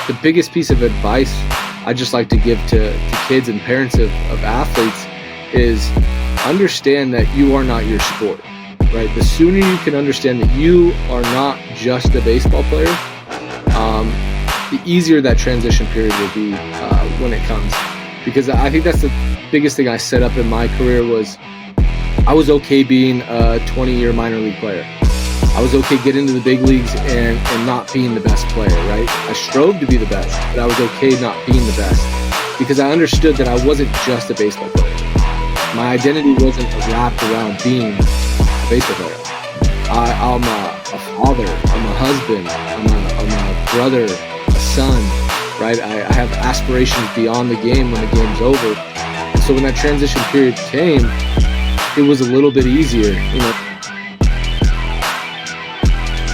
the biggest piece of advice I just like to give to kids and parents of athletes is understand that you are not your sport, right? The sooner you can understand that you are not just a baseball player, the easier that transition period will be when it comes. Because I think that's the biggest thing I set up in my career was I was okay being a 20-year minor league player. I was okay getting into the big leagues and not being the best player, right? I strove to be the best, but I was okay not being the best because I understood that I wasn't just a baseball player. My identity wasn't wrapped around being a baseball player. I'm a father, I'm a husband, I'm a brother, a son, right? I have aspirations beyond the game when the game's over. And so when that transition period came, it was a little bit easier, you know.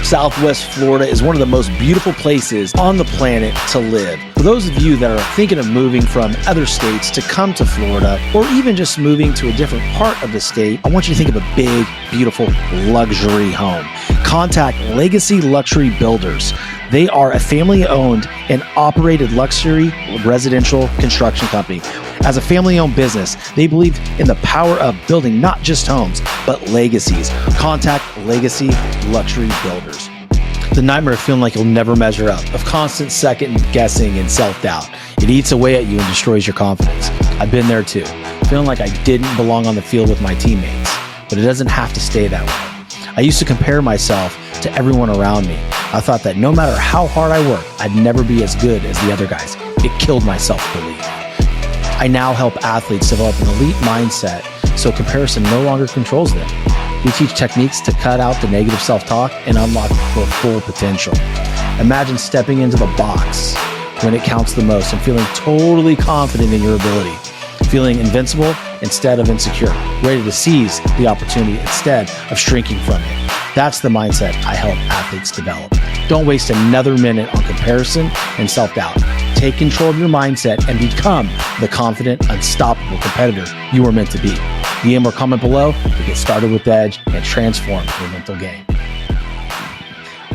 Southwest Florida is one of the most beautiful places on the planet to live. For those of you that are thinking of moving from other states to come to Florida, or even just moving to a different part of the state, I want you to think of a big, beautiful luxury home. Contact Legacy Luxury Builders. They are a family-owned and operated luxury residential construction company. As a family-owned business, they believe in the power of building not just homes, but legacies. Contact Legacy Luxury Builders. The nightmare of feeling like you'll never measure up, of constant second guessing and self-doubt. It eats away at you and destroys your confidence. I've been there too, feeling like I didn't belong on the field with my teammates, but it doesn't have to stay that way. I used to compare myself to everyone around me. I thought that no matter how hard I worked, I'd never be as good as the other guys. It killed my self-belief. I now help athletes develop an elite mindset so comparison no longer controls them. We teach techniques to cut out the negative self-talk and unlock their full potential. Imagine stepping into the box when it counts the most and feeling totally confident in your ability, feeling invincible instead of insecure, ready to seize the opportunity instead of shrinking from it. That's the mindset I help athletes develop. Don't waste another minute on comparison and self-doubt. Take control of your mindset and become the confident, unstoppable competitor you were meant to be. DM or comment below to get started with Edge and transform your mental game.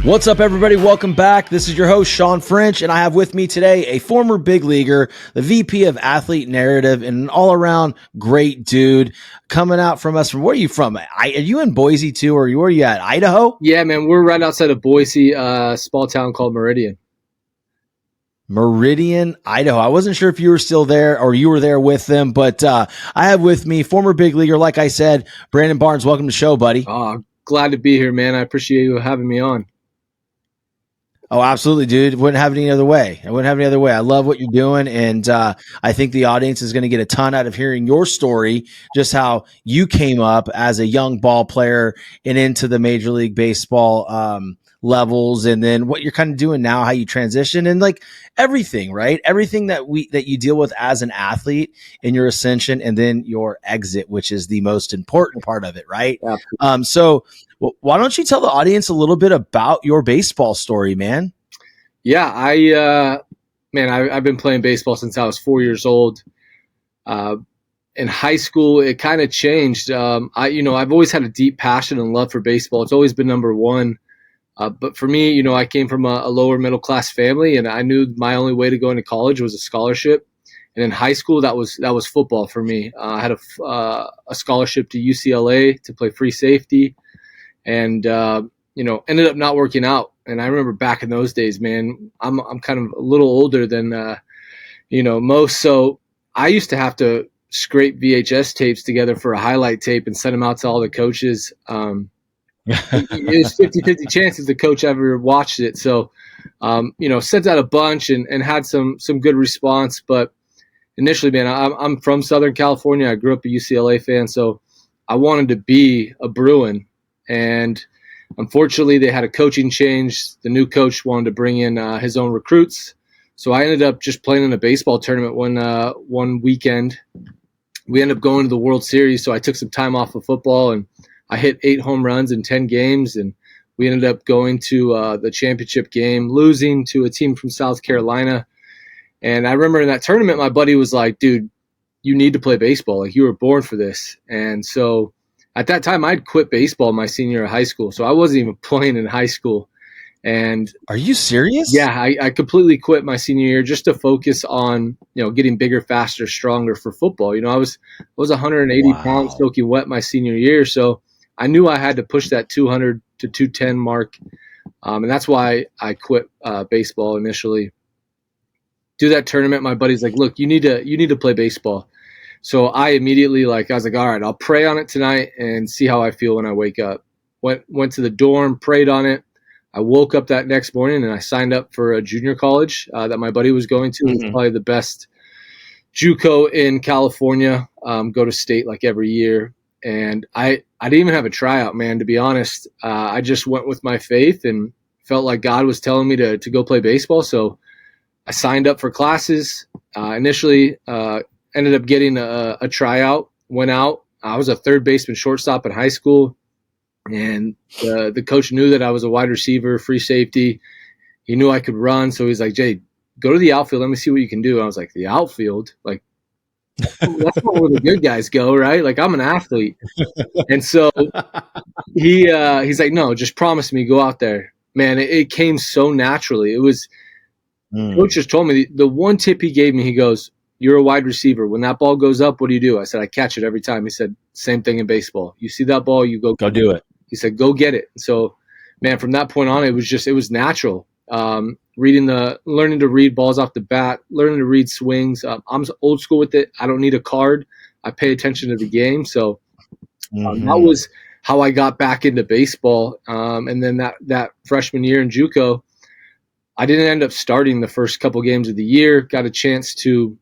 What's up, everybody? Welcome back. This is your host, Sean French, and I have with me today a former big leaguer, the VP of Athlete Narrative, and an all-around great dude coming out from us. From where are you from? Are you in Boise too, or where are you at? Idaho? Yeah, man, we're right outside of Boise, a small town called Meridian. Meridian, Idaho. I wasn't sure if you were still there or you were there with them, but I have with me former big leaguer, like I said, Brandon Barnes. Welcome to the show, buddy. Oh, glad to be here, man. I appreciate you having me on. Oh, absolutely, dude. Wouldn't have it any other way. I wouldn't have it any other way. I love what you're doing, and I think the audience is going to get a ton out of hearing your story, just how you came up as a young ball player and into the Major League Baseball levels, and then what you're kind of doing now, how you transition, and like everything, right? Everything that you deal with as an athlete in your ascension, and then your exit, which is the most important part of it, right? Yeah. So why don't you tell the audience a little bit about your baseball story, man? Yeah, I've been playing baseball since I was 4 years old. In high school, it kind of changed. I've always had a deep passion and love for baseball. It's always been number one. But for me, I came from a lower middle class family, and I knew my only way to go into college was a scholarship. And in high school, that was football for me. I had a scholarship to UCLA to play free safety, and ended up not working out. And I remember back in those days, man, I'm kind of a little older than most. So I used to have to scrape VHS tapes together for a highlight tape and send them out to all the coaches. It was 50-50 chance if the coach ever watched it. So, sent out a bunch and had some good response. But initially, man, I'm from Southern California. I grew up a UCLA fan, so I wanted to be a Bruin. And unfortunately, they had a coaching change. The new coach wanted to bring in his own recruits. So I ended up just playing in a baseball tournament one weekend. We ended up going to the World Series, so I took some time off of football, and I hit 8 home runs in 10 games, and we ended up going to the championship game, losing to a team from South Carolina. And I remember in that tournament, my buddy was like, dude, you need to play baseball. Like, you were born for this. And so at that time, I'd quit baseball my senior year of high school, so I wasn't even playing in high school. And Are you serious? yeah, I completely quit my senior year just to focus on, getting bigger, faster, stronger for football. I was 180 pounds Wow. soaking wet my senior year, so I knew I had to push that 200 to 210 mark, and that's why I quit baseball initially. Do that tournament, my buddy's like, "Look, you need to play baseball." So I immediately I was like, "All right, I'll pray on it tonight and see how I feel when I wake up." Went to the dorm, prayed on it. I woke up that next morning and I signed up for a junior college that my buddy was going to. It was probably the best JUCO in California. Go to state like every year, and I didn't even have a tryout, man. To be honest, I just went with my faith and felt like God was telling me to go play baseball. So I signed up for classes. Initially, ended up getting a tryout. Went out. I was a third baseman, shortstop in high school. And the coach knew that I was a wide receiver, free safety. He knew I could run, so he's like, "Jay, go to the outfield. Let me see what you can do." And I was like, "The outfield? Like, that's not where the good guys go, right? Like, I'm an athlete." And so he's like, "No, just promise me, go out there." Man, it came so naturally. It was coach just told me the one tip he gave me. He goes, "You're a wide receiver. When that ball goes up, what do you do?" I said, "I catch it every time." He said, "Same thing in baseball. You see that ball, you go do it." He said, "Go get it." So, man, from that point on, it was natural. Learning to read balls off the bat, learning to read swings. I'm old school with it. I don't need a card. I pay attention to the game. So that was how I got back into baseball. And then that freshman year in JUCO, I didn't end up starting the first couple games of the year. Got a chance to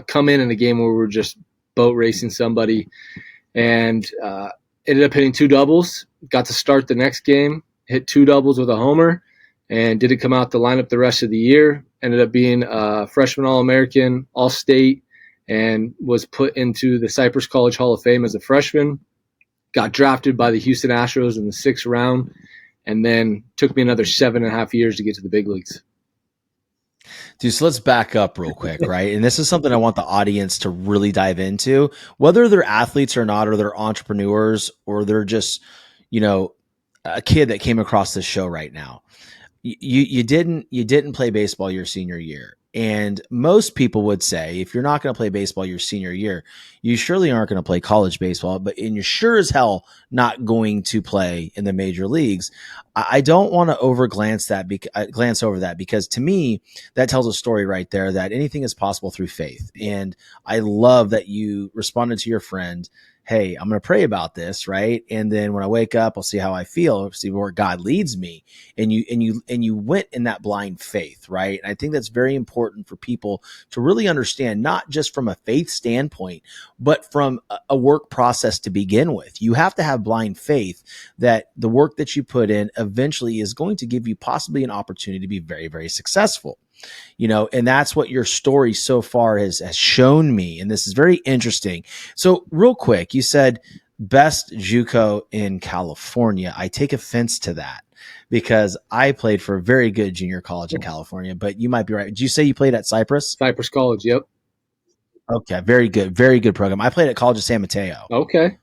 come in a game where we were just boat racing somebody, and ended up hitting 2 doubles. Got to start the next game, hit 2 doubles with a homer, and didn't come out the lineup the rest of the year. Ended up being a freshman All-American, All-State, and was put into the Cypress College Hall of Fame as a freshman. Got drafted by the Houston Astros in the 6th round, and then took me another 7.5 years to get to the big leagues. Dude, so let's back up real quick, right? And this is something I want the audience to really dive into, whether they're athletes or not, or they're entrepreneurs, or they're just, a kid that came across this show right now. You didn't play baseball your senior year. And most people would say, if you're not going to play baseball your senior year, you surely aren't going to play college baseball, and you're sure as hell not going to play in the major leagues. I don't want to glance over that, because to me, that tells a story right there that anything is possible through faith. And I love that you responded to your friend, "Hey, I'm going to pray about this, right? And then when I wake up, I'll see how I feel, see where God leads me." And you went in that blind faith, right? And I think that's very important for people to really understand, not just from a faith standpoint, but from a work process to begin with. You have to have blind faith that the work that you put in eventually is going to give you possibly an opportunity to be very, very successful. And that's what your story so far has shown me. And this is very interesting. So real quick, you said best JUCO in California. I take offense to that, because I played for a very good junior college in California, but you might be right. Did you say you played at Cypress? Cypress College, yep. Okay, very good program. I played at College of San Mateo. Okay.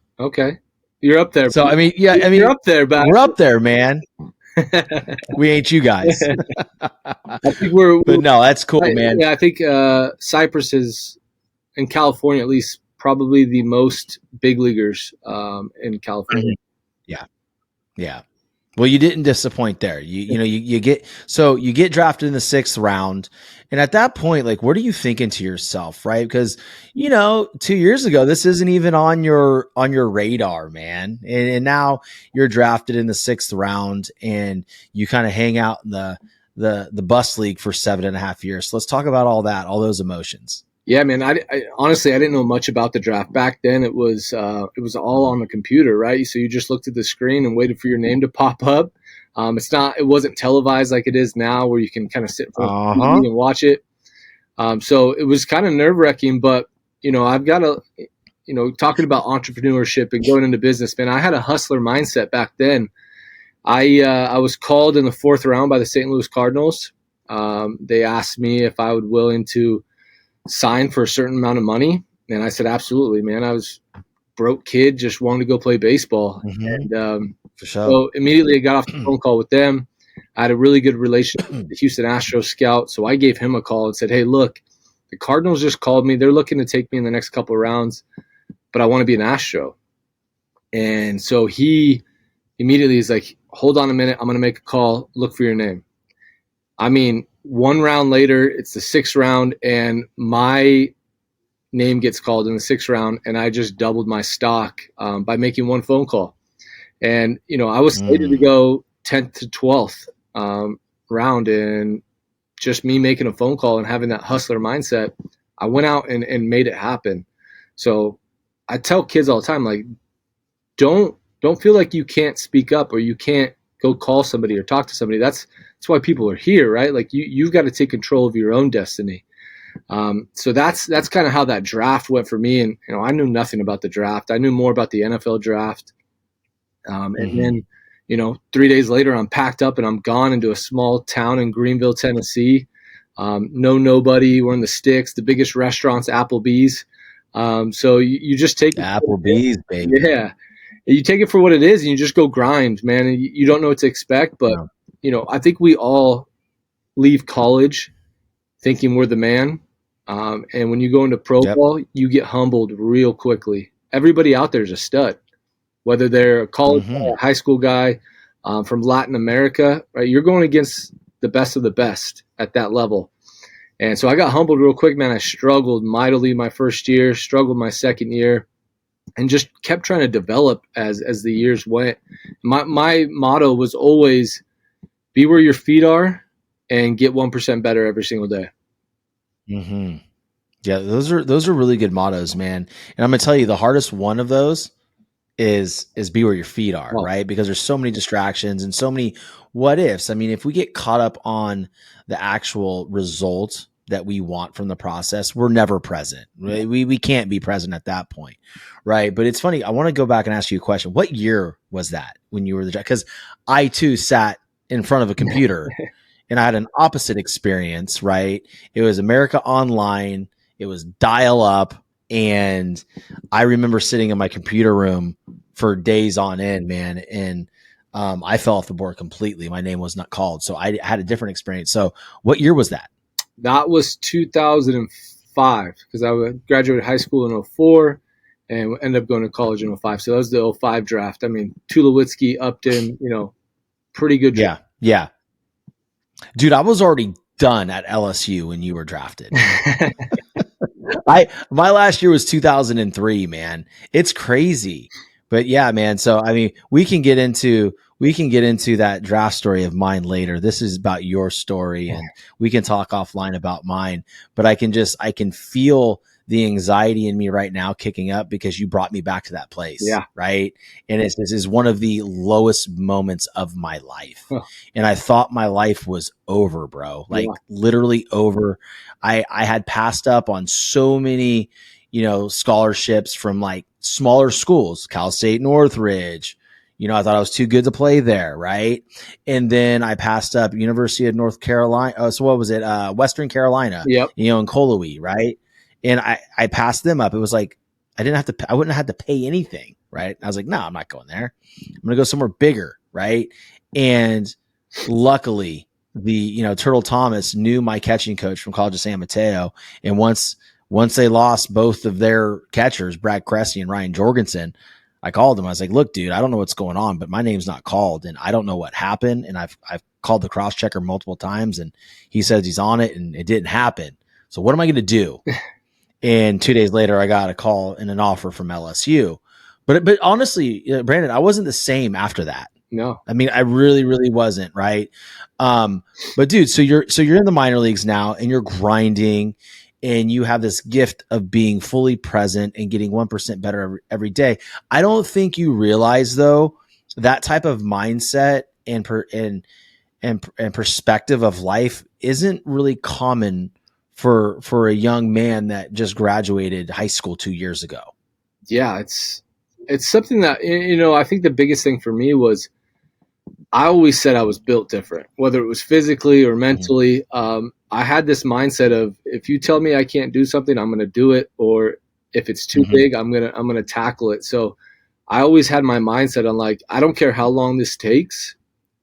You're up there. So, you're up there, back. We're up there, man. We ain't you guys. I think but no, that's cool, man. Yeah, I think Cypress is, in California at least, probably the most big leaguers in California. Yeah. Well, you didn't disappoint there. You get drafted in the 6th round, and at that point, like, what are you thinking to yourself, right? Because 2 years ago, this isn't even on your radar, man, and now you're drafted in the 6th round, and you kind of hang out in the bus league for 7.5 years. So let's talk about all those emotions. Yeah, man. I honestly didn't know much about the draft back then. It was all on the computer, right? So you just looked at the screen and waited for your name to pop up. It wasn't televised like it is now, where you can kind of sit in front of the TV and watch it. So it was kind of nerve-wracking, but I've got talking about entrepreneurship and going into business, man, I had a hustler mindset back then. I was called in the 4th round by the St. Louis Cardinals. They asked me if I would willing to sign for a certain amount of money, and I said absolutely, man. I was a broke kid, just wanted to go play baseball. And for sure. So immediately I got off the phone call with them, I had a really good relationship with the Houston Astros scout, so I gave him a call and said, "Hey, look, the Cardinals just called me. They're looking to take me in the next couple of rounds, but I want to be an Astro." And so he immediately is like, "Hold on a minute. I'm going to make a call. Look for your name." I mean, one round later, it's the 6th round, and my name gets called in the 6th round, and I just doubled my stock by making one phone call. And, I was slated to go 10th to 12th round, and just me making a phone call and having that hustler mindset, I went out and made it happen. So I tell kids all the time, like, don't feel like you can't speak up or you can't go call somebody or talk to somebody. That's why people are here, right? Like you've got to take control of your own destiny. So that's kind of how that draft went for me. And, I knew nothing about the draft. I knew more about the NFL draft. And then, 3 days later, I'm packed up and I'm gone into a small town in Greenville, Tennessee. Nobody. We're in the sticks. The biggest restaurant's Applebee's. So you just take Applebee's, baby. Yeah. You take it for what it is and you just go grind, man. And you don't know what to expect. But, I think we all leave college thinking we're the man. And when you go into pro ball, you get humbled real quickly. Everybody out there is a stud, whether they're a college guy, a high school guy from Latin America, right? You're going against the best of the best at that level. And so I got humbled real quick, man. I struggled mightily my first year, struggled my second year, and just kept trying to develop as the years went. My motto was always be where your feet are and get 1% better every single day. Yeah, those are really good mottos, man. And I'm gonna tell you, the hardest one of those is be where your feet are, right? Because there's so many distractions and so many what ifs. I mean, if we get caught up on the actual result that we want from the process, we're never present. Right? We can't be present at that point, right? But it's funny. I want to go back and ask you a question. What year was that when you were because I too sat in front of a computer and I had an opposite experience, right? It was America Online. It was dial up. And I remember sitting in my computer room for days on end, man. And I fell off the board completely. My name was not called. So I had a different experience. So what year was that? That was 2005 because I graduated high school in 2004 and ended up going to college in 2005. So that was the 2005 draft. I mean, Tulowitzki, Upton, pretty good draft. Yeah. Dude, I was already done at LSU when you were drafted. My last year was 2003, man. It's crazy. But yeah, man. So, I mean, we can get into that draft story of mine later. This is about your story and we can talk offline about mine, but I can feel the anxiety in me right now kicking up because you brought me back to that place. Yeah. Right. And this is one of the lowest moments of my life. Huh. And I thought my life was over, bro. Like literally over. I had passed up on so many, scholarships from like smaller schools, Cal State Northridge. I thought I was too good to play there. Right. And then I passed up University of North Carolina. So what was it? Western Carolina, in Colowee. Right. And I passed them up. It was like, I wouldn't have had to pay anything. Right. I was like, no, I'm not going there. I'm going to go somewhere bigger. Right. And luckily Turtle Thomas knew my catching coach from College of San Mateo. And once they lost both of their catchers, Brad Cressy and Ryan Jorgensen, I called him. I was like, look, dude, I don't know what's going on, but my name's not called and I don't know what happened. And I've called the cross checker multiple times and he says he's on it and it didn't happen. So what am I going to do? And 2 days later, I got a call and an offer from LSU. But honestly, Brandon, I wasn't the same after that. No, I mean, I really, really wasn't. Right. But dude, so you're in the minor leagues now and you're grinding and you have this gift of being fully present and getting 1% better every day. I don't think you realize though, that type of mindset and perspective of life isn't really common for a young man that just graduated high school 2 years ago. Yeah. It's something that, I think the biggest thing for me was I always said I was built different, whether it was physically or mentally. I had this mindset of if you tell me I can't do something, I'm going to do it. Or if it's too big, I'm going to tackle it. So I always had my mindset on like, I don't care how long this takes.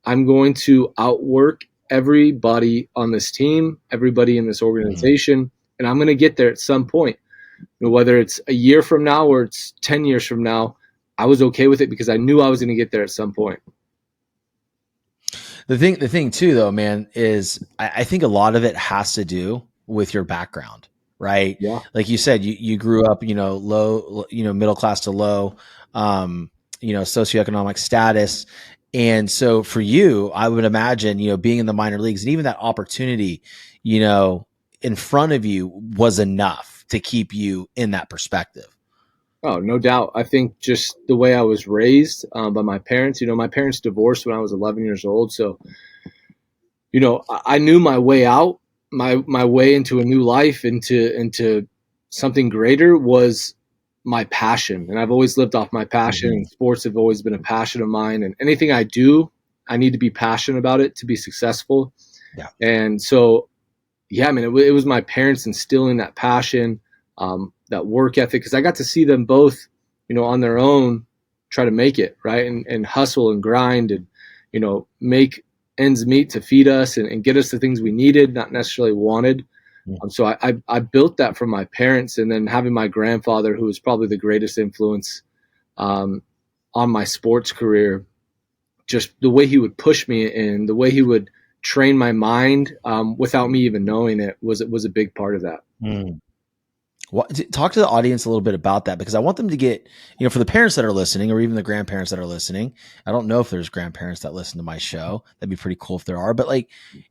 I'm going to outwork everybody on this team, everybody in this organization, and I'm going to get there at some point. Whether it's a year from now or it's 10 years from now, I was okay with it because I knew I was going to get there at some point. The thing too, though, man, is I think a lot of it has to do with your background, right? Yeah. Like you said, you grew up, low, middle class to low, socioeconomic status. And so for you, I would imagine, being in the minor leagues and even that opportunity, in front of you was enough to keep you in that perspective. Oh, no doubt. I think just the way I was raised by my parents, my parents divorced when I was 11 years old. So, I knew my way out, my way into a new life, into something greater was my passion. And I've always lived off my passion. And sports have always been a passion of mine. And anything I do, I need to be passionate about it to be successful. Yeah. And so, yeah, I mean, it was my parents instilling that passion, that work ethic, because I got to see them both, on their own try to make it, right, and hustle and grind and, make ends meet to feed us and get us the things we needed, not necessarily wanted. So I built that from my parents, and then having my grandfather, who was probably the greatest influence on my sports career, just the way he would push me and the way he would train my mind without me even knowing it was a big part of that. Talk to the audience a little bit about that, because I want them to get, for the parents that are listening, or even the grandparents that are listening. I don't know if there's grandparents that listen to my show. That'd be pretty cool if there are, but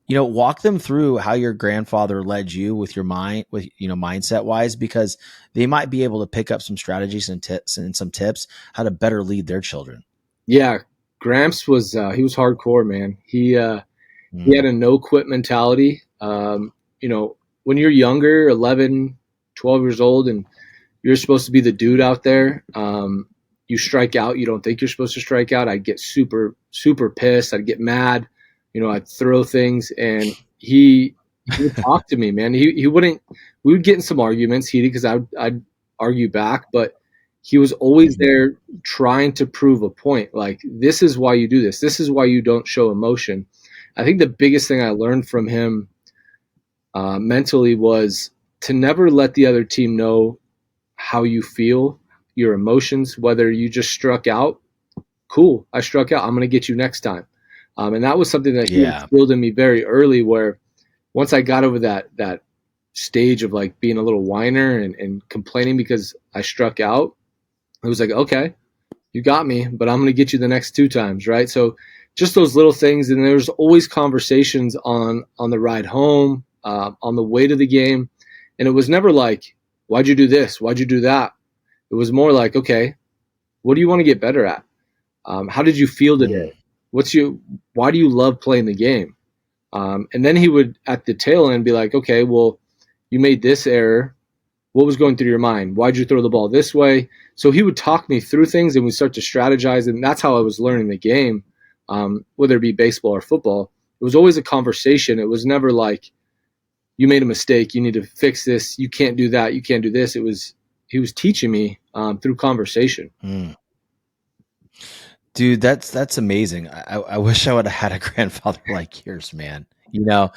walk them through how your grandfather led you with your mind, with, mindset wise, because they might be able to pick up some strategies and tips and some tips how to better lead their children. Yeah. Gramps was, he was hardcore, man. He had a no quit mentality. When you're younger, 11, 12 years old, and you're supposed to be the dude out there, you strike out, you don't think you're supposed to strike out. I'd get super, super pissed. I'd get mad. I'd throw things, and he would talk to me, man. He wouldn't, we would get in some arguments heated because I'd argue back, but he was always there trying to prove a point. Like, this is why you do this. This is why you don't show emotion. I think the biggest thing I learned from him mentally was to never let the other team know how you feel, your emotions, whether you just struck out. Cool, I struck out. I'm going to get you next time. And that was something that he instilled in me very early, where once I got over that stage of like being a little whiner and complaining because I struck out, it was like, okay, you got me, but I'm going to get you the next 2 times, right? So just those little things. And there's always conversations on the ride home, on the way to the game. And it was never like, why'd you do this? Why'd you do that? It was more like, okay, what do you want to get better at? How did you feel today? Why do you love playing the game? And then he would, at the tail end, be like, okay, well, you made this error. What was going through your mind? Why'd you throw the ball this way? So he would talk me through things, and we start to strategize. And that's how I was learning the game, whether it be baseball or football. It was always a conversation. It was never like, you made a mistake, you need to fix this, you can't do that, you can't do this. He was teaching me through conversation. Dude, that's amazing. I wish I would have had a grandfather like yours, man. I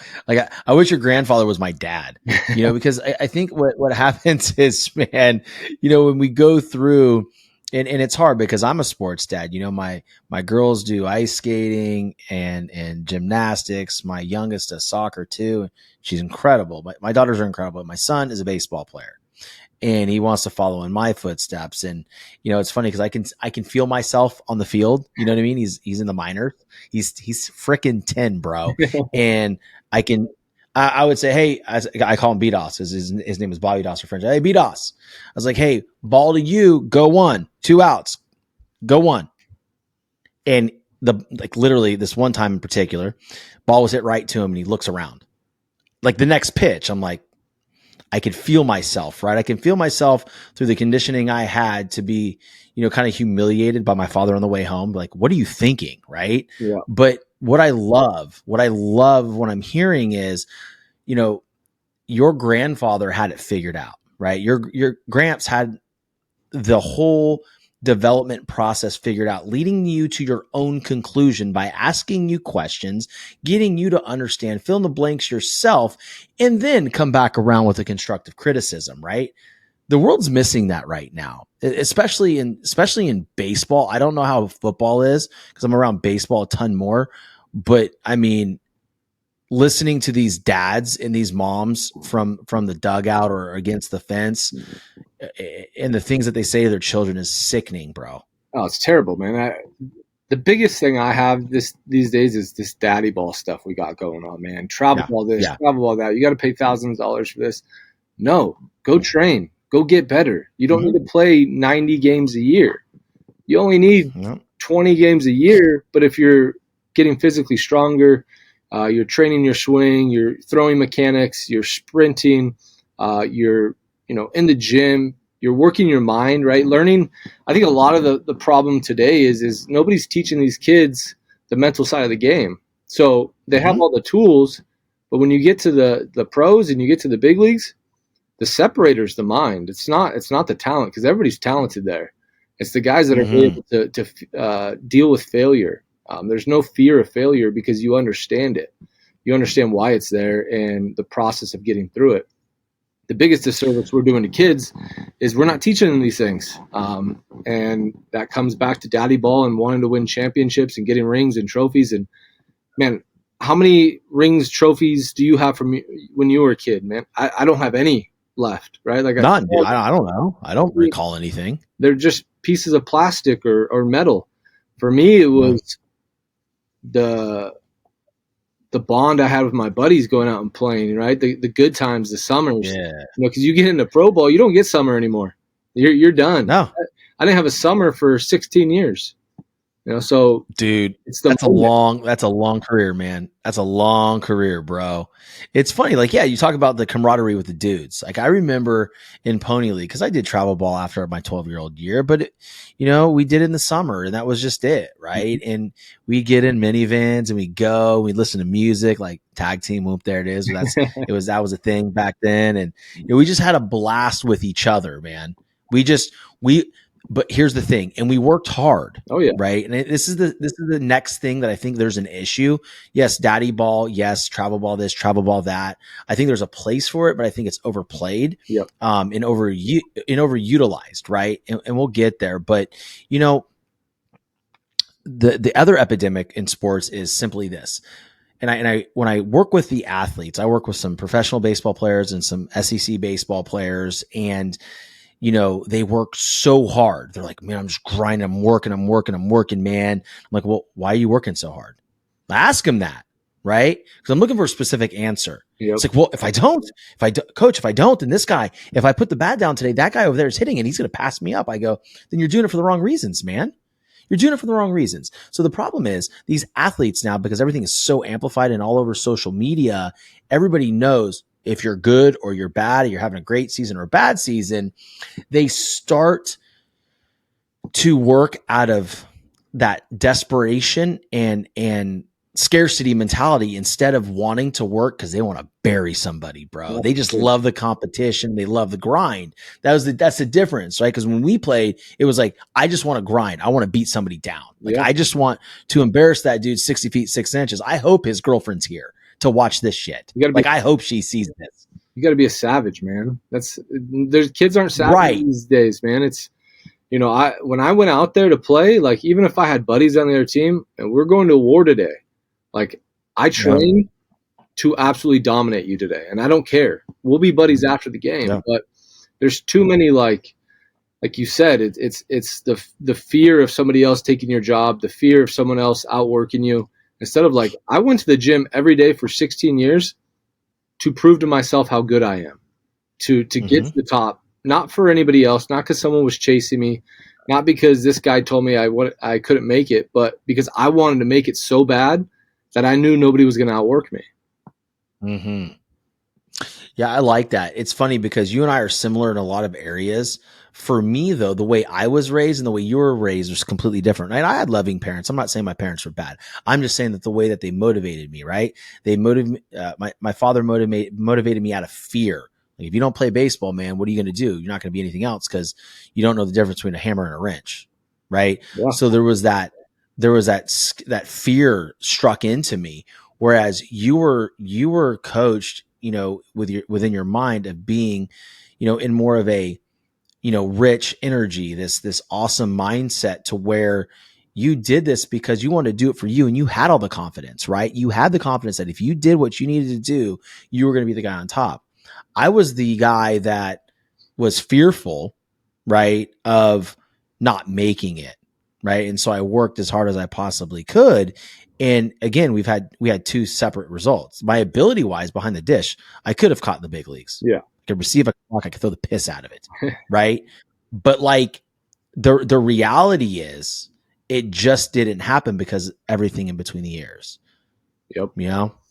wish your grandfather was my dad, because I think what happens is, man, when we go through, and it's hard because I'm a sports dad. My girls do ice skating and gymnastics. My youngest does soccer too. She's incredible. My daughters are incredible. My son is a baseball player, and he wants to follow in my footsteps. And it's funny because I can feel myself on the field. You know what I mean? He's in the minors. He's freaking 10, bro. And I would say, hey, I call him B-Doss. His name is Bobby Doss for French. Hey, B-Doss. I was like, hey, ball to you, go 1, 2 outs, go 1. And literally this one time in particular, ball was hit right to him, and he looks around. Like the next pitch, I'm like, I could feel myself, right? I can feel myself through the conditioning I had to be, kind of humiliated by my father on the way home. Like, what are you thinking, right? Yeah. But what I love when I'm hearing is, your grandfather had it figured out, right? Your Gramps had the whole development process figured out, leading you to your own conclusion by asking you questions, getting you to understand, fill in the blanks yourself, and then come back around with a constructive criticism, right? The world's missing that right now, especially in baseball. I don't know how football is because I'm around baseball a ton more, but I mean, listening to these dads and these moms from the dugout or against the fence and the things that they say to their children is sickening, bro. Oh, it's terrible, man. The biggest thing I have these days is this daddy ball stuff we got going on, man. Travel ball this, travel ball that. You got to pay thousands of dollars for this. No, go train. Go get better. You don't need to play 90 games a year. You only need 20 games a year, but if you're getting physically stronger, you're training your swing, you're throwing mechanics, you're sprinting, you're in the gym, you're working your mind, right? Learning. I think a lot of the problem today is nobody's teaching these kids the mental side of the game. So they have all the tools, but when you get to the pros and you get to the big leagues, the separator is the mind. It's not the talent, because everybody's talented there. It's the guys that are able to deal with failure. There's no fear of failure because you understand it. You understand why it's there and the process of getting through it. The biggest disservice we're doing to kids is we're not teaching them these things. And that comes back to daddy ball and wanting to win championships and getting rings and trophies. And, man, how many rings, trophies do you have from when you were a kid, man? I don't have any left, right? Like none. I don't know. I don't recall anything. They're just pieces of plastic or metal. For me, it was the bond I had with my buddies going out and playing, right? The good times, the summers. Yeah. Because you get into pro ball, you don't get summer anymore. You're done. No. I didn't have a summer for 16 years. So dude, that's a long career, man. That's a long career, bro. It's funny. Like, yeah, you talk about the camaraderie with the dudes. Like, I remember in Pony League, because I did travel ball after my 12-year-old year, but we did it in the summer and that was just it. Right. And we get in minivans and we listen to music, like Tag Team Whoop. There it is. That was a thing back then. And we just had a blast with each other, man. But here's the thing, and we worked hard. Oh yeah, right. And this is the next thing that I think there's an issue. Yes, daddy ball. Yes, travel ball this, travel ball that. I think there's a place for it, but I think it's overplayed. Yep. And overutilized. Right. And we'll get there. But the other epidemic in sports is simply this. And I when I work with the athletes, I work with some professional baseball players and some SEC baseball players, and they work so hard. They're like, man, I'm just grinding. I'm working, man. I'm like, well, why are you working so hard? I ask them that, right? Because I'm looking for a specific answer. Yep. It's like, well, if I don't, and this guy, if I put the bat down today, that guy over there is hitting and he's going to pass me up. I go, then you're doing it for the wrong reasons, man. You're doing it for the wrong reasons. So the problem is these athletes now, because everything is so amplified and all over social media, everybody knows if you're good or you're bad, or you're having a great season or a bad season. They start to work out of that desperation and scarcity mentality instead of wanting to work because they want to bury somebody, bro. They just love the competition. They love the grind. That's the difference, right? Because when we played, it was like, I just want to grind. I want to beat somebody down. Like, I just want to embarrass that dude 60 feet, 6 inches. I hope his girlfriend's here to watch this shit. I hope she sees this. You got to be a savage, man. There's kids aren't savage these days, man. It's, when I went out there to play, like, even if I had buddies on the other team and we're going to war today, like, I train to absolutely dominate you today. And I don't care. We'll be buddies after the game, but there's too many, like you said, it's the fear of somebody else taking your job, the fear of someone else outworking you. Instead of, like, I went to the gym every day for 16 years to prove to myself how good I am, to get to the top, not for anybody else, not because someone was chasing me, not because this guy told me I couldn't make it, but because I wanted to make it so bad that I knew nobody was going to outwork me. Mm-hmm. Yeah, I like that. It's funny because you and I are similar in a lot of areas. For me, though, the way I was raised and the way you were raised was completely different. Right? I had loving parents. I'm not saying my parents were bad. I'm just saying that the way that they motivated me, right? They my father motivated me out of fear. Like, if you don't play baseball, man, what are you going to do? You're not going to be anything else because you don't know the difference between a hammer and a wrench. right? Yeah. So there was that fear struck into me, whereas you were coached, within your mind of being, in more of a, rich energy, this awesome mindset, to where you did this because you wanted to do it for you, and you had all the confidence, right? You had the confidence that if you did what you needed to do, you were going to be the guy on top. I was the guy that was fearful, right, of not making it, right? And so I worked as hard as I possibly could. And again, we had two separate results. My ability wise behind the dish, I could have caught in the big leagues. Yeah. I could receive a clock, I could throw the piss out of it. Right. But like the reality is it just didn't happen because everything in between the ears. Yep.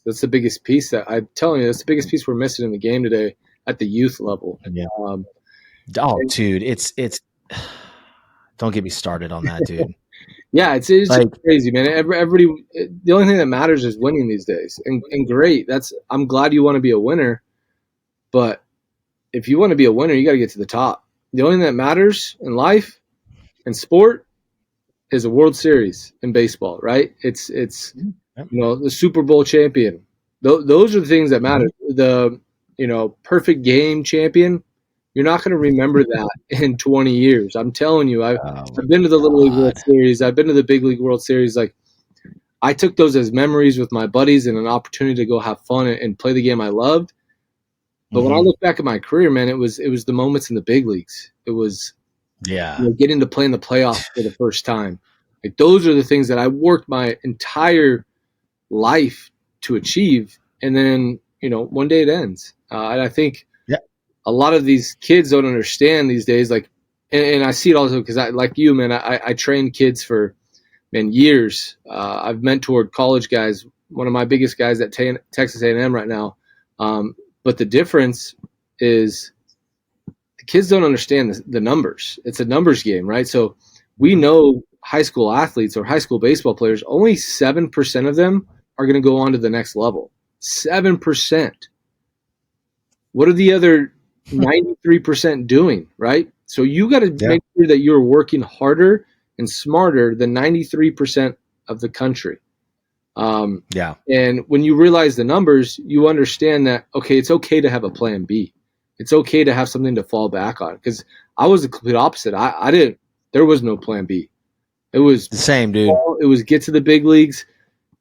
That's the biggest piece that I'm telling you, that's the biggest piece we're missing in the game today at the youth level. Yeah. Dude, it's don't get me started on that, dude. Yeah, it's like, just crazy, man. Everybody, the only thing that matters is winning these days, and great. I'm glad you want to be a winner, but if you want to be a winner, you got to get to the top. The only thing that matters in life and sport is a World Series in baseball, right? It's the Super Bowl champion. Those are the things that matter. The perfect game champion. You're not going to remember that in 20 years. I'm telling you, I've been to the Little League World Series. I've been to the Big League World Series. Like, I took those as memories with my buddies and an opportunity to go have fun and play the game I loved. But when I look back at my career, man, it was the moments in the big leagues. It was getting to play in the playoffs for the first time. Like, those are the things that I worked my entire life to achieve. And then, one day it ends. And I think a lot of these kids don't understand these days, like, and I see it also because like you, man, I trained kids for, years. I've mentored college guys, one of my biggest guys at Texas A&M right now. But the difference is the kids don't understand the numbers. It's a numbers game, right? So we know high school athletes or high school baseball players, only 7% of them are going to go on to the next level. 7%. What are the other 93% doing, right? So you got to make sure that you're working harder and smarter than 93% of the country. And when you realize the numbers, you understand that, okay, it's okay to have a plan B. It's okay to have something to fall back on. Because I was the complete opposite. There was no plan B. It was the same, dude. It was get to the big leagues,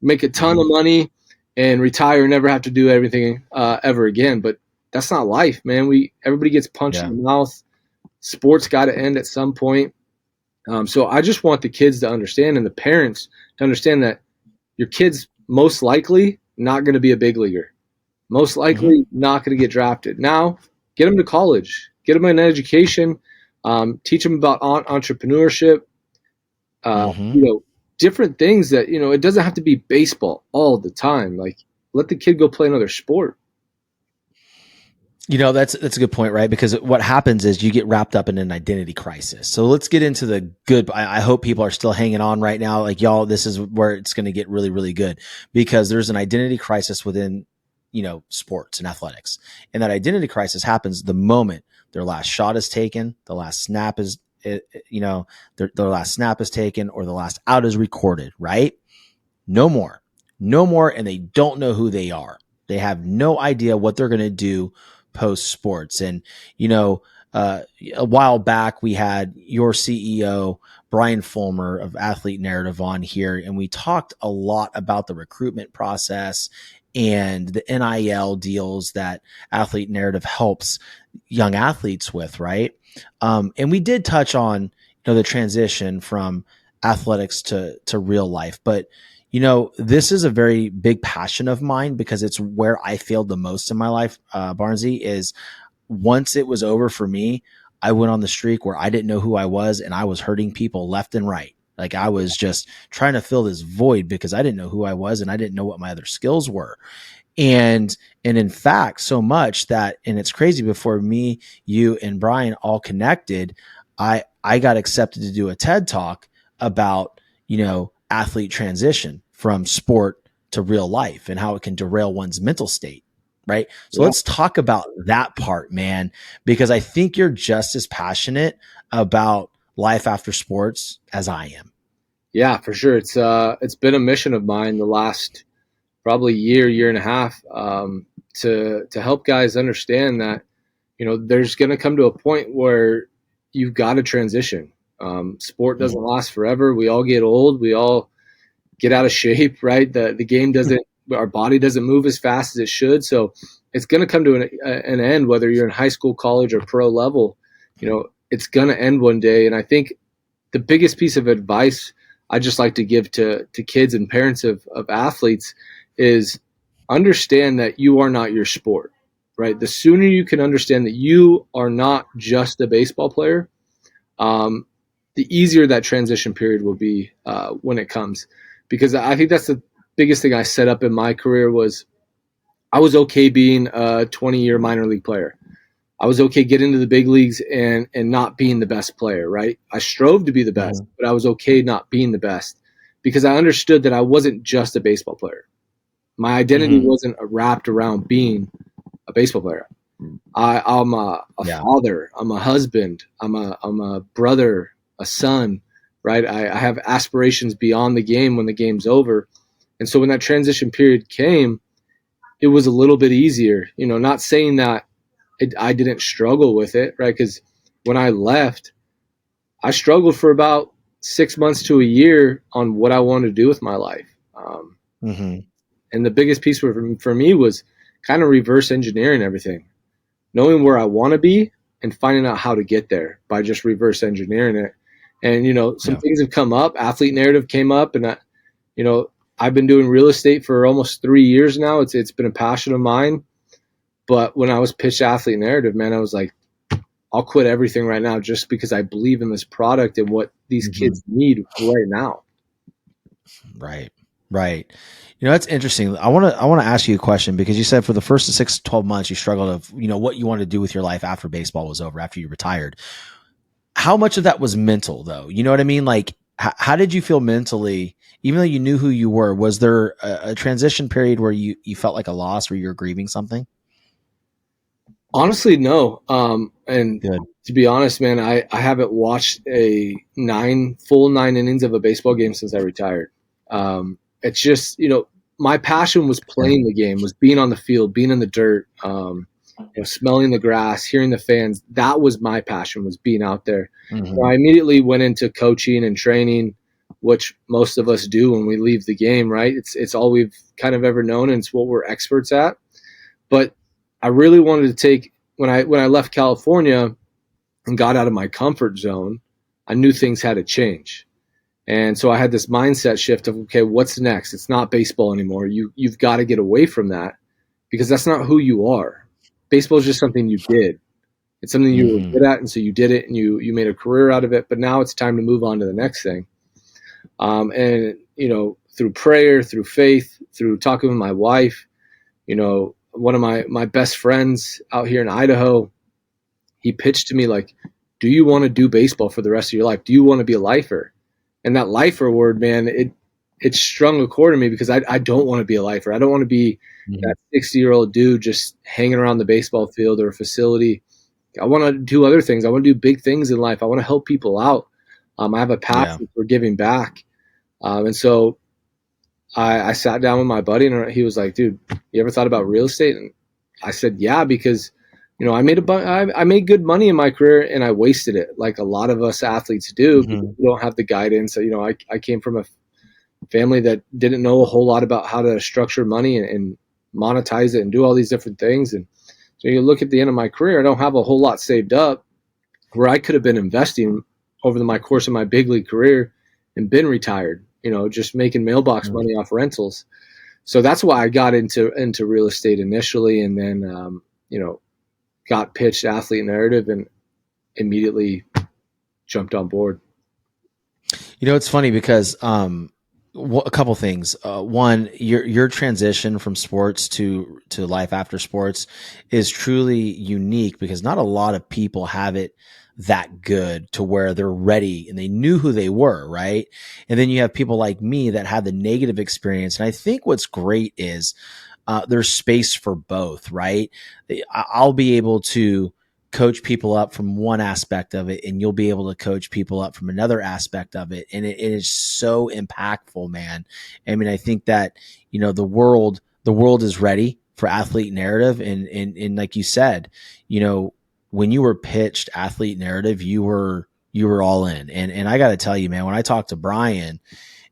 make a ton of money, and retire and never have to do everything ever again. But that's not life, man. Everybody gets punched in the mouth. Sports got to end at some point. So I just want the kids to understand, and the parents to understand, that your kid's most likely not going to be a big leaguer. Most likely not going to get drafted. Now, get them to college. Get them an education. Teach them about entrepreneurship. Different things that, it doesn't have to be baseball all the time. Like, let the kid go play another sport. That's a good point, right? Because what happens is you get wrapped up in an identity crisis. So let's get into the good. I hope people are still hanging on right now. Like, y'all, this is where it's going to get really, really good, because there's an identity crisis within, sports and athletics. And that identity crisis happens the moment their last shot is taken, the last snap is, their last snap is taken, or the last out is recorded, right? No more. And they don't know who they are. They have no idea what they're going to do post sports. And, a while back we had your CEO, Brian Fulmer of Athlete Narrative, on here, and we talked a lot about the recruitment process and the NIL deals that Athlete Narrative helps young athletes with, right? And we did touch on, the transition from athletics to real life, but this is a very big passion of mine, because it's where I failed the most in my life, Barnsey, is once it was over for me, I went on the streak where I didn't know who I was, and I was hurting people left and right. Like, I was just trying to fill this void because I didn't know who I was and I didn't know what my other skills were. And in fact, so much that, and it's crazy, before me, you, and Brian all connected, I got accepted to do a TED Talk about, athlete transition from sport to real life and how it can derail one's mental state. Right. So let's talk about that part, man, because I think you're just as passionate about life after sports as I am. Yeah, for sure. It's been a mission of mine the last probably year and a half, to help guys understand that, there's going to come to a point where you've got to transition. Sport doesn't last forever. We all get old. We all get out of shape, right? The game doesn't, our body doesn't move as fast as it should. So it's going to come to an end, whether you're in high school, college, or pro level. It's going to end one day. And I think the biggest piece of advice I just like to give to kids and parents of athletes is understand that you are not your sport, right? The sooner you can understand that you are not just a baseball player, the easier that transition period will be when it comes. Because I think that's the biggest thing I set up in my career was I was okay being a 20-year minor league player. I was okay getting to the big leagues and not being the best player, right? I strove to be the best, but I was okay not being the best because I understood that I wasn't just a baseball player. My identity wasn't wrapped around being a baseball player. I'm a father. I'm a husband. I'm a brother, a son, right? I have aspirations beyond the game when the game's over. And so when that transition period came, it was a little bit easier, not saying that I didn't struggle with it, right? Because when I left, I struggled for about 6 months to a year on what I wanted to do with my life. And the biggest piece for me was kind of reverse engineering everything, knowing where I want to be and finding out how to get there by just reverse engineering it. And, some things have come up. Athlete Narrative came up, and I've been doing real estate for almost 3 years now. It's been a passion of mine. But when I was pitched Athlete Narrative, man, I was like, I'll quit everything right now just because I believe in this product and what these kids need right now. Right. That's interesting. I want to ask you a question because you said for the first 6 to 12 months, you struggled of, what you wanted to do with your life after baseball was over, after you retired. How much of that was mental though? You know what I mean? Like, how did you feel mentally, even though you knew who you were? Was there a transition period where you felt like a loss, where you were grieving something? Honestly, no. And Good. To be honest, man, I haven't watched a full 9 innings of a baseball game since I retired. It's just, my passion was playing the game, was being on the field, being in the dirt, smelling the grass, hearing the fans. That was my passion, was being out there. So I immediately went into coaching and training, which most of us do when we leave the game, right? It's all we've kind of ever known, and it's what we're experts at. But I really wanted to take, when I left California and got out of my comfort zone, I knew things had to change. And so I had this mindset shift of, okay, what's next? It's not baseball anymore. You've got to get away from that because that's not who you are. Baseball is just something you did. It's something you were good at, and so you did it, and you made a career out of it. But now it's time to move on to the next thing. And through prayer, through faith, through talking with my wife, one of my best friends out here in Idaho, he pitched to me like, do you want to do baseball for the rest of your life? Do you want to be a lifer? And that lifer word, man, it strung a chord in me because I don't want to be a lifer. I don't want to be that 60-year-old dude just hanging around the baseball field or a facility. I want to do other things. I want to do big things in life. I want to help people out. I have a passion for giving back. And so I sat down with my buddy, and he was like, dude, you ever thought about real estate? And I said, yeah, because, I made good money in my career, and I wasted it like a lot of us athletes do because we don't have the guidance. I came from a family that didn't know a whole lot about how to structure money and monetize it and do all these different things. And so you look at the end of my career, I don't have a whole lot saved up where I could have been investing over my course of my big league career and been retired, just making mailbox money off rentals. So that's why I got into real estate initially, and then, got pitched Athlete Narrative and immediately jumped on board. It's funny because a couple things. One, your transition from sports to life after sports is truly unique because not a lot of people have it that good to where they're ready and they knew who they were, right? And then you have people like me that had the negative experience. And I think what's great is there's space for both, right? I'll be able to coach people up from one aspect of it, and you'll be able to coach people up from another aspect of it. And it is so impactful, man. I mean, I think that, the world is ready for athlete narrative. And like you said, when you were pitched athlete narrative, you were all in. And I got to tell you, man, when I talked to Brian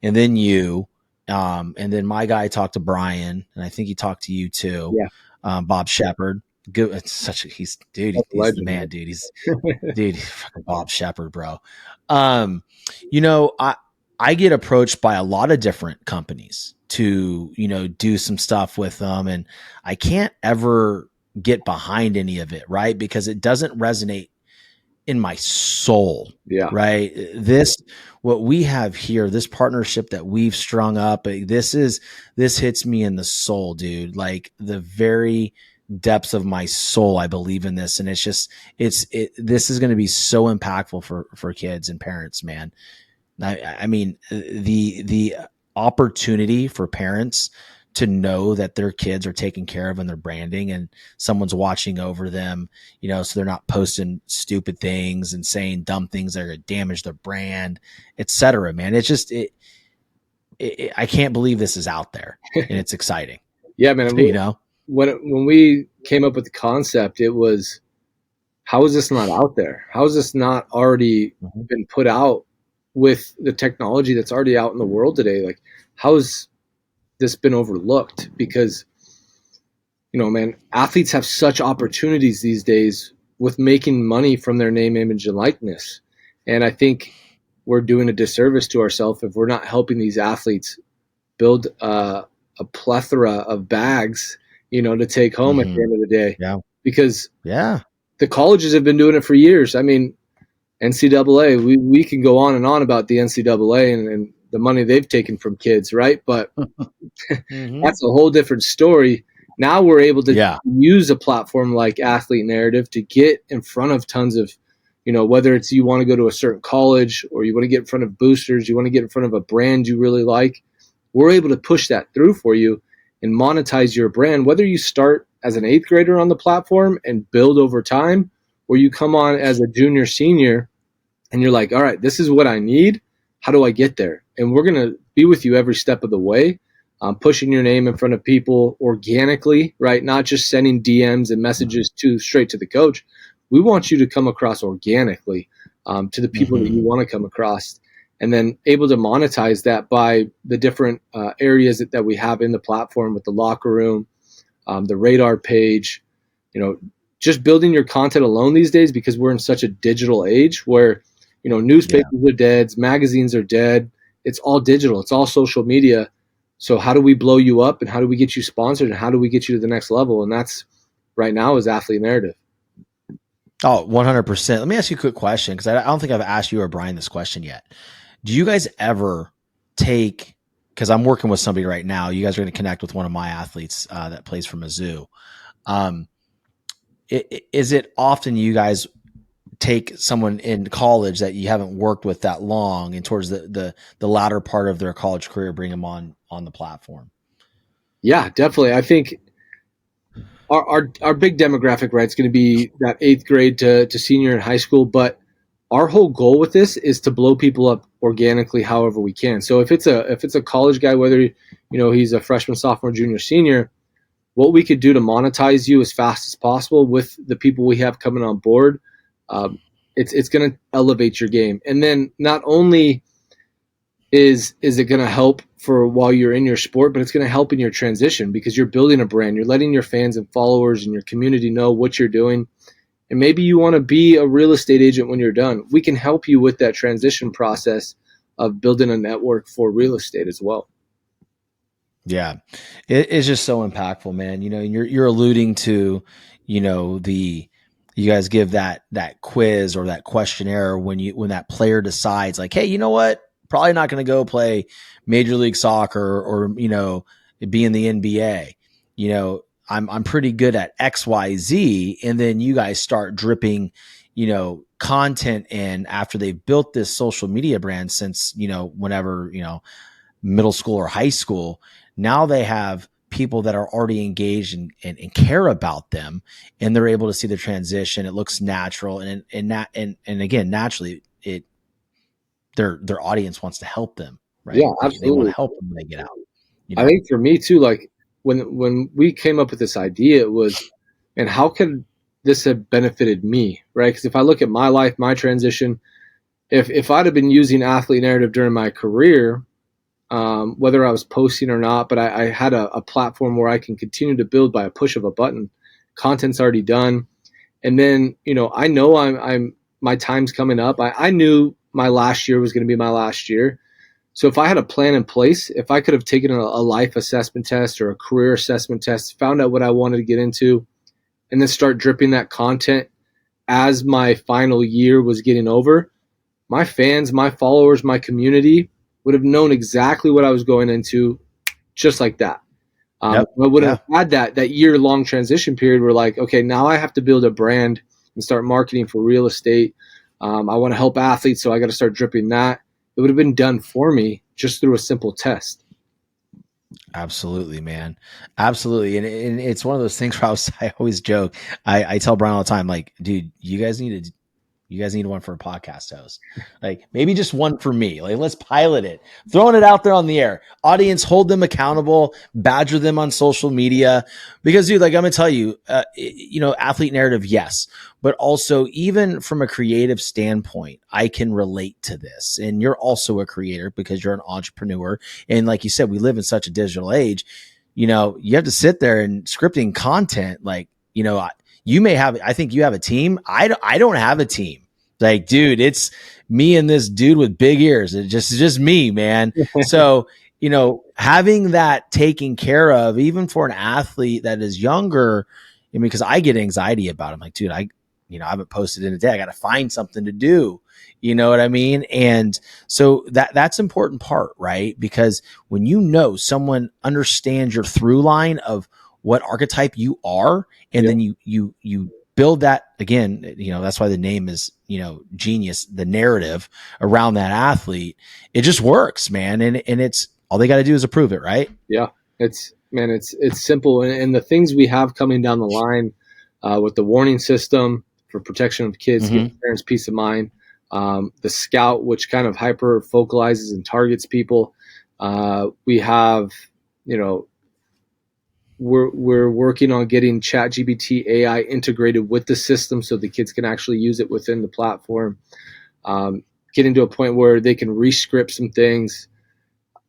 and then you, and then my guy talked to Brian, and I think he talked to you too. Yeah. Bob Shepard. Good. It's he's the man, dude. He's fucking Bob Shepard, bro. I get approached by a lot of different companies to, do some stuff with them, and I can't ever get behind any of it, right? Because it doesn't resonate in my soul. Yeah. Right. What we have here, this partnership that we've strung up, this hits me in the soul, dude. Like the very depths of my soul, I believe in this. And this is going to be so impactful for kids and parents, man. I mean, the opportunity for parents to know that their kids are taken care of and they're branding and someone's watching over them, so they're not posting stupid things and saying dumb things that are going to damage their brand, etc. Man, it's just, I can't believe this is out there, and it's exciting. Yeah, man. When we came up with the concept, it was, how is this not out there? How is this not already been put out with the technology that's already out in the world today? Like, how is this been overlooked? Because, man, athletes have such opportunities these days with making money from their name, image, and likeness. And I think we're doing a disservice to ourselves if we're not helping these athletes build a plethora of bags, to take home at the end of the day. Yeah. Because the colleges have been doing it for years. I mean, NCAA, we can go on and on about the NCAA and the money they've taken from kids, right? But that's a whole different story. Now we're able to use a platform like Athlete Narrative to get in front of tons of, whether it's you want to go to a certain college or you want to get in front of boosters, you want to get in front of a brand you really like. We're able to push that through for you and monetize your brand, whether you start as an 8th grader on the platform and build over time, or you come on as a junior, senior, and you're like, all right, this is what I need. How do I get there? And we're going to be with you every step of the way, pushing your name in front of people organically, right? Not just sending DMs and messages straight to the coach. We want you to come across organically to the people that you want to come across, and then able to monetize that by the different areas that we have in the platform with the locker room, the radar page, just building your content alone these days, because we're in such a digital age where, newspapers are dead, magazines are dead. It's all digital. It's all social media. So how do we blow you up, and how do we get you sponsored, and how do we get you to the next level? And that's right now is Athlete Narrative. Oh, 100%. Let me ask you a quick question, because I don't think I've asked you or Brian this question yet. Do you guys ever take, because I'm working with somebody right now, you guys are going to connect with one of my athletes that plays for Mizzou. Is it often you guys take someone in college that you haven't worked with that long, and towards the latter part of their college career, bring them on the platform? Yeah, definitely. I think our big demographic, right, is going to be that 8th grade to senior in high school. But our whole goal with this is to blow people up organically however we can. So if it's a college guy, whether he's a freshman, sophomore, junior, senior, what we could do to monetize you as fast as possible with the people we have coming on board, it's going to elevate your game. And then not only is it going to help for while you're in your sport, but it's going to help in your transition, because you're building a brand. You're letting your fans and followers and your community know what you're doing. And maybe you want to be a real estate agent when you're done. We can help you with that transition process of building a network for real estate as well. Yeah, it's just so impactful, man. You're alluding to, you guys give that quiz or that questionnaire when that player decides, like, hey, you know what? Probably not going to go play Major League Soccer or be in the NBA. I'm pretty good at XYZ, and then you guys start dripping, content in after they've built this social media brand since, whenever, middle school or high school. Now they have people that are already engaged and care about them, and they're able to see the transition. It looks natural, and again, naturally, their audience wants to help them, right? Yeah, They want absolutely. to help them when they get out. I think for me too, like when we came up with this idea, it was, and how could this have benefited me, right? Because if I look at my life, my transition, if I'd have been using athlete narrative during my career, whether I was posting or not, but I had a platform where I can continue to build by a push of a button. Content's already done, and then I know I'm my time's coming up. I knew my last year was going to be my last year. So if I had a plan in place, if I could have taken a life assessment test or a career assessment test, found out what I wanted to get into, and then start dripping that content as my final year was getting over, my fans, my followers, my community would have known exactly what I was going into, just like that. I wouldn't have had that year-long transition period where, like, okay, now I have to build a brand and start marketing for real estate. I want to help athletes, so I got to start dripping that. It would have been done for me just through a simple test. Absolutely, man. Absolutely. And it's one of those things where I always joke. I tell Brian all the time, like, dude, you guys need one for a podcast host. Like, maybe just one for me. Like, let's pilot it. Throwing it out there on the air. Audience, hold them accountable, badger them on social media. Because, dude, like, I'm going to tell you, athlete narrative, yes. But also, even from a creative standpoint, I can relate to this. And you're also a creator because you're an entrepreneur. And like you said, we live in such a digital age. You have to sit there and scripting content. Like, you may have, I think you have a team. I don't have a team. Like, dude, it's me and this dude with big ears. It's just me, man. So, having that taken care of, even for an athlete that is younger, because I get anxiety about it. I'm like, dude, I haven't posted in a day. I got to find something to do. You know what I mean? And so that's important part, right? Because when someone understands your through line of what archetype you are, and then you build that again, that's why the name is, Genius, the narrative around that athlete, it just works, man. And it's all they got to do is approve it, right? Yeah. It's simple. And the things we have coming down the line with the warning system for protection of kids, give parents peace of mind. The Scout, which kind of hyper focalizes and targets people. We have, we're working on getting ChatGPT AI integrated with the system so the kids can actually use it within the platform. Getting to a point where they can rescript some things.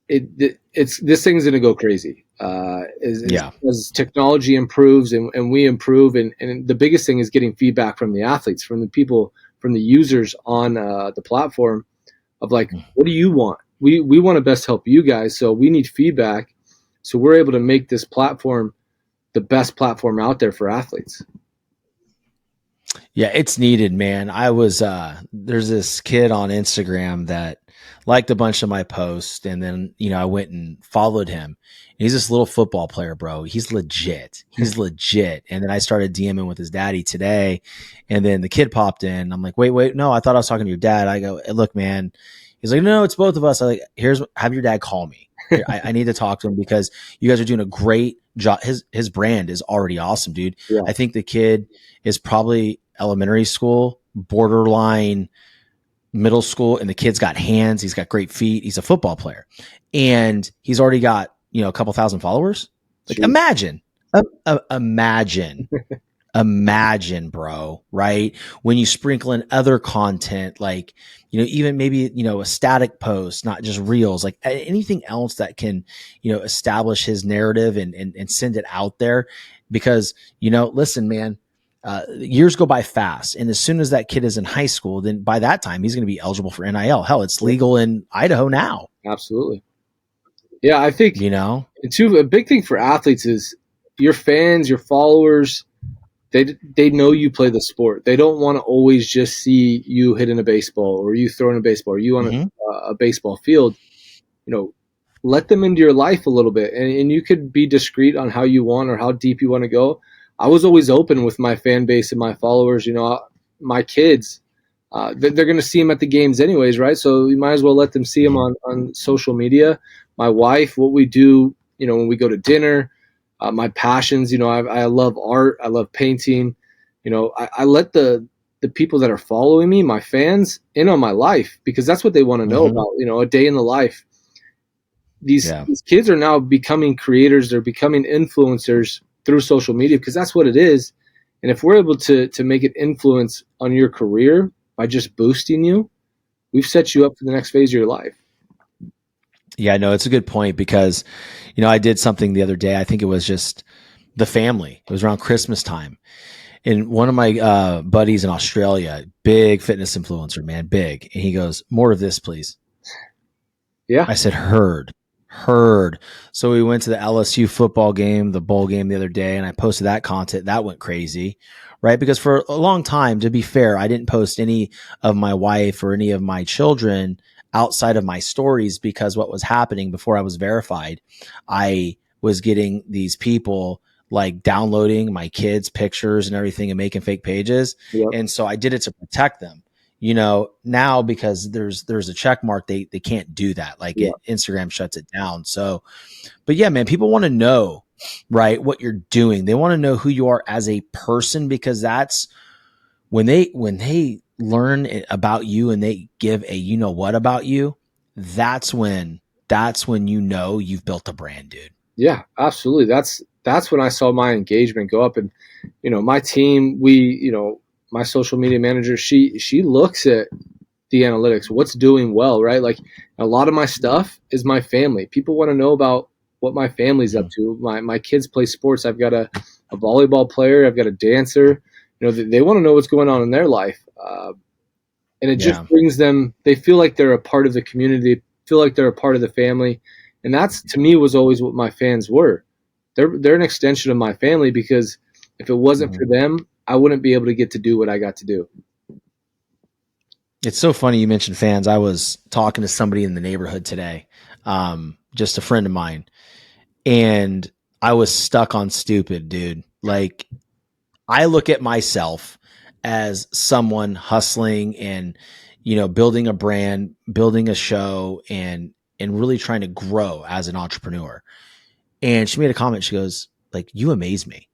This thing's going to go crazy. As technology improves and we improve, and the biggest thing is getting feedback from the athletes, from the people, from the users on the platform of like, what do you want? We want to best help you guys, so we need feedback, so we're able to make this platform the best platform out there for athletes. Yeah, it's needed, man. I was there's this kid on Instagram that liked a bunch of my posts, and then I went and followed him. He's this little football player, bro. He's legit. And then I started DMing with his daddy today, and then the kid popped in. I'm like, wait, no, I thought I was talking to your dad. I go, hey, look, man. He's like, no, it's both of us. I'm like, have your dad call me. I need to talk to him because you guys are doing a great job. His brand is already awesome, dude. Yeah. I think the kid is probably elementary school, borderline middle school, and the kid's got hands. He's got great feet. He's a football player, and he's already got a couple thousand followers. Like, imagine, imagine, bro. Right? When you sprinkle in other content, like even maybe a static post, not just reels, like anything else that can establish his narrative and send it out there. Because listen, man. Years go by fast, and as soon as that kid is in high school, then by that time he's going to be eligible for NIL. Hell, it's legal in Idaho now. Absolutely. Yeah, I think a big thing for athletes is your fans, your followers. They know you play the sport. They don't want to always just see you hitting a baseball or you throwing a baseball or you on a baseball field. Let them into your life a little bit, and you could be discreet on how you want or how deep you want to go. I was always open with my fan base and my followers. My kids, they're going to see them at the games anyways, right? So you might as well let them see them on social media. My wife, what we do, when we go to dinner, my passions. I love art. I love painting. I let the people that are following me, my fans, in on my life, because that's what they want to know about. A day in the life. These kids are now becoming creators. They're becoming influencers through social media, because that's what it is. And if we're able to make an influence on your career by just boosting you, we've set you up for the next phase of your life. Yeah, no, it's a good point, because, I did something the other day. I think it was just the family. It was around Christmas time. And one of my buddies in Australia, big fitness influencer, man, big. And he goes, "More of this, please." Yeah. I said, heard. So we went to the LSU football game, the bowl game the other day, and I posted that content. That went crazy, right? Because for a long time, to be fair, I didn't post any of my wife or any of my children outside of my stories, because what was happening before I was verified, I was getting these people like downloading my kids' pictures and everything and making fake pages. Yep. And so I did it to protect them. Now because there's a check mark, they can't do that. Like Instagram shuts it down. So, but yeah, man, people want to know, right, what you're doing. They want to know who you are as a person, because that's when they learn about you and they give a what about you, that's when you've built a brand, dude. Yeah, absolutely. That's when I saw my engagement go up. And my team, my social media manager, she looks at the analytics, what's doing well, right? Like, a lot of my stuff is my family. People want to know about what my family's up to. My kids play sports. I've got a volleyball player. I've got a dancer. They want to know what's going on in their life. And it just brings them, they feel like they're a part of the community. They feel like they're a part of the family. And that's, to me, was always what my fans were. They're an extension of my family, because if it wasn't for them, I wouldn't be able to get to do what I got to do. It's so funny you mentioned fans. I was talking to somebody in the neighborhood today, just a friend of mine, and I was stuck on stupid, dude. Like, I look at myself as someone hustling and, building a brand, building a show, and really trying to grow as an entrepreneur. And she made a comment. She goes, like, "You amaze me."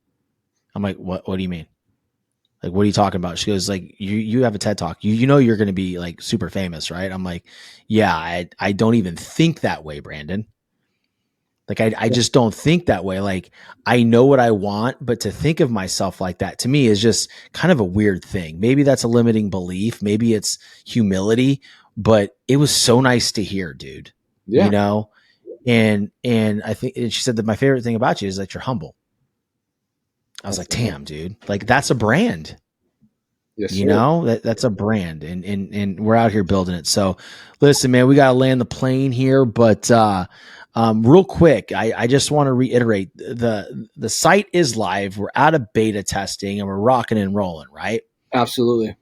I'm like, what do you mean? Like, what are you talking about? She goes, like, you have a TED Talk. You're going to be like super famous, right? I'm like, yeah, I don't even think that way, Brandon. Like, I just don't think that way. Like, I know what I want, but to think of myself like that, to me, is just kind of a weird thing. Maybe that's a limiting belief. Maybe it's humility, but it was so nice to hear, dude. Yeah. And I think, and she said that my favorite thing about you is that you're humble. I was like, damn, dude, like, that's a brand. Yes, sir. That's a brand, and we're out here building it. So listen, man, we got to land the plane here, but real quick, I just want to reiterate, the site is live. We're out of beta testing and we're rocking and rolling, right? Absolutely.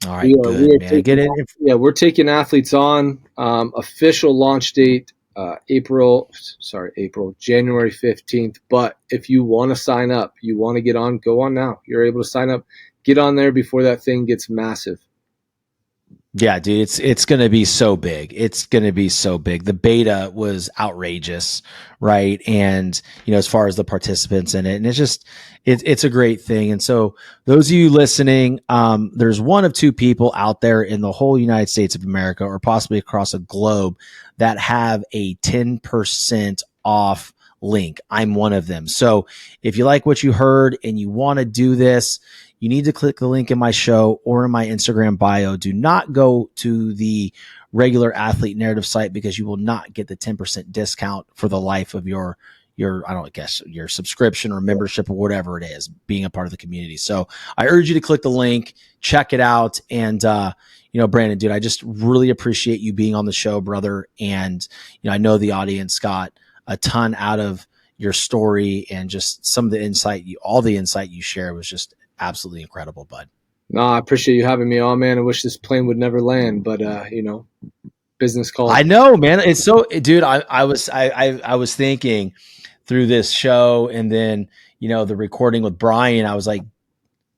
All right, good, man. Get in. Yeah, we're taking athletes on. Official launch date, January 15th. But if you want to sign up, you want to get on, go on now. You're able to sign up. Get on there before that thing gets massive. Yeah, dude, it's going to be so big. It's going to be so big. The beta was outrageous, right? And, as far as the participants in it, and it's a great thing. And so those of you listening, there's one of two people out there in the whole United States of America, or possibly across a globe, that have a 10% off link. I'm one of them. So if you like what you heard and you want to do this, you need to click the link in my show or in my Instagram bio. Do not go to the regular Athlete Narrative site, because you will not get the 10% discount for the life of your subscription or membership or whatever it is, being a part of the community. So I urge you to click the link, check it out. And, Brandon, dude, I just really appreciate you being on the show, brother. And, I know the audience got a ton out of your story, and just some of the all the insight you share was just absolutely incredible, bud. No, I appreciate you having me on, man. I wish this plane would never land, but business call. I know, man. It's so, dude. I was thinking through this show, and then the recording with Brian, I was like,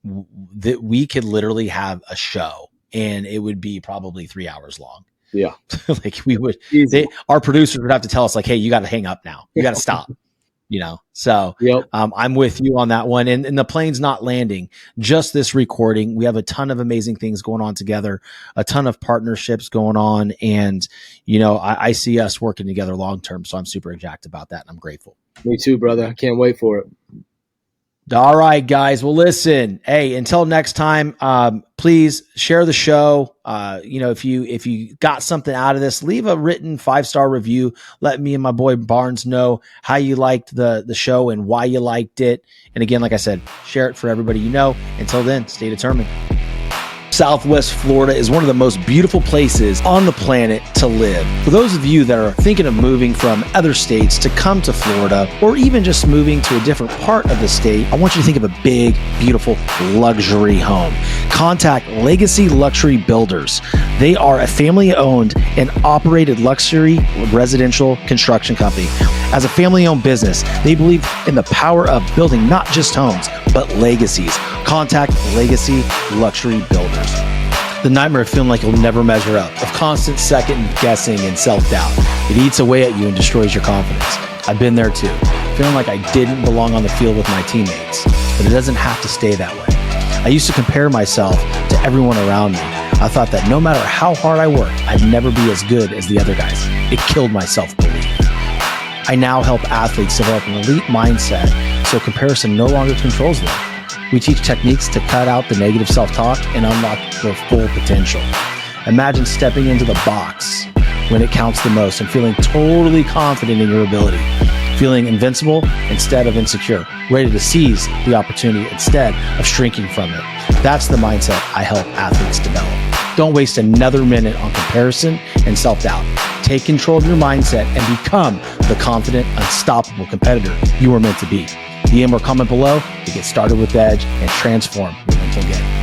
that we could literally have a show, and it would be probably 3 hours long. Yeah, like we would. Our producers would have to tell us, like, hey, you got to hang up now. You got to stop. So Yep. I'm with you on that one. And the plane's not landing, just this recording. We have a ton of amazing things going on together, a ton of partnerships going on. And, I see us working together long term. So I'm super jacked about that. And I'm grateful. Me too, brother. I can't wait for it. All right, guys. Well, listen, hey, until next time, please share the show. If you got something out of this, leave a written 5-star review. Let me and my boy Barnes know how you liked the show and why you liked it. And again, like I said, share it for everybody you know. Until then, stay determined. Southwest Florida is one of the most beautiful places on the planet to live. For those of you that are thinking of moving from other states to come to Florida, or even just moving to a different part of the state, I want you to think of a big, beautiful luxury home. Contact Legacy Luxury Builders. They are a family-owned and operated luxury residential construction company. As a family-owned business, they believe in the power of building not just homes, but legacies. Contact Legacy Luxury Builders. The nightmare of feeling like you'll never measure up, of constant second guessing and self-doubt. It eats away at you and destroys your confidence. I've been there too, feeling like I didn't belong on the field with my teammates, but it doesn't have to stay that way. I used to compare myself to everyone around me. I thought that no matter how hard I worked, I'd never be as good as the other guys. It killed my self-belief. I now help athletes develop an elite mindset so comparison no longer controls them. We teach techniques to cut out the negative self-talk and unlock their full potential. Imagine stepping into the box when it counts the most and feeling totally confident in your ability, feeling invincible instead of insecure, ready to seize the opportunity instead of shrinking from it. That's the mindset I help athletes develop. Don't waste another minute on comparison and self-doubt. Take control of your mindset and become the confident, unstoppable competitor you are meant to be. DM or comment below to get started with Edge and transform your mental game.